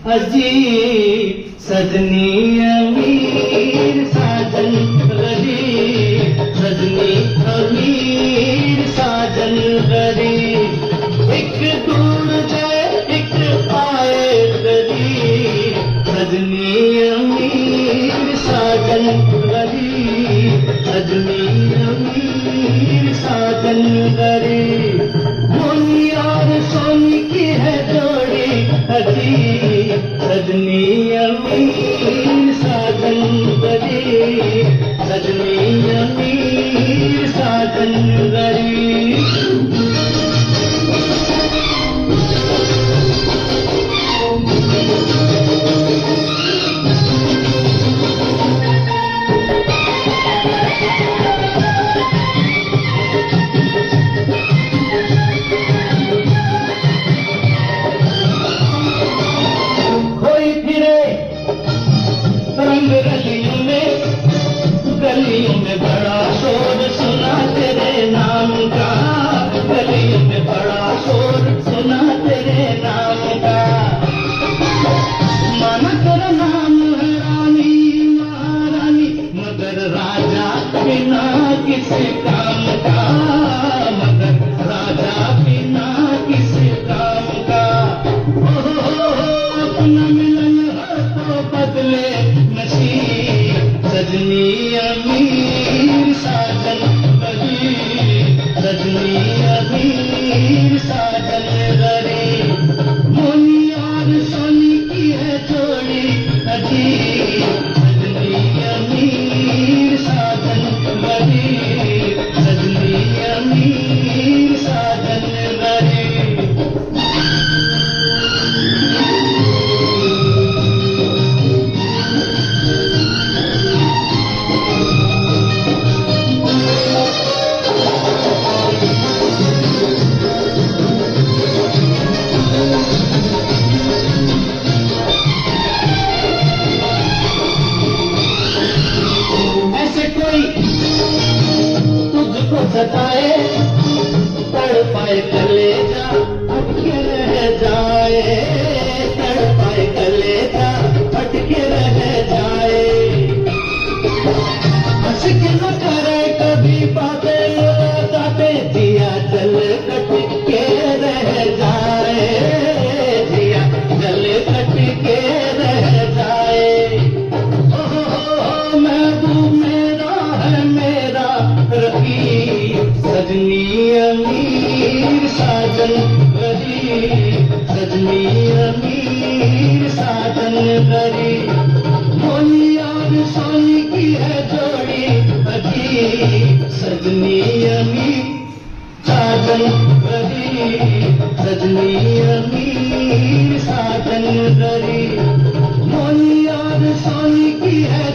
अजीब सजनी अमीर साजन गरीब, सजनी अमीर साजन गरीब, एक दूर जाए एक आए गरीब, सजनी अमीर साजन गरीब, सजनी अमीर साजन गरीब। मोनी और सोनी की है जोड़ी अजीब, सजनी अमीर साजन गरीब, सजनी अमीर साजन गरीब। रंग गलियों में बड़ा शोर सुना तेरे नाम का, गलियों में बड़ा शोर सुना तेरे नाम का। माना तेरा नाम है रानी महारानी, मगर राजा बिना किसी काम का, मगर राजा बिना किसी काम का। अपना मिलन हो तो बदले नसीब, सजनी अमीर साजन गरीब, सजनी अमीर साजन गरीब। मोनी और सोनी की है जोड़ी अजीब, सजनी अमीर साजन गरीब, सजनी अमीर साजन गरीब। तुझको सताए तड़पाए कलेजा अटके रह जाए, तड़पाए कलेजा अटके रह जाए। हंस के न करे कभी बातें बातें, दिया जल कट के रह जाए, दिया जल कट के रह जाए। ओहो महबूब मेरा है मेरा रकीब, सजनी अमीर साजन गरीब, सजनी अमीर साजन गरीब। मोनी और सोनी की है जोड़ी अजीब, सजनी अमीर साजन गरीब, सजनी अमीर साजन गरीब। मोनी और सोनी की है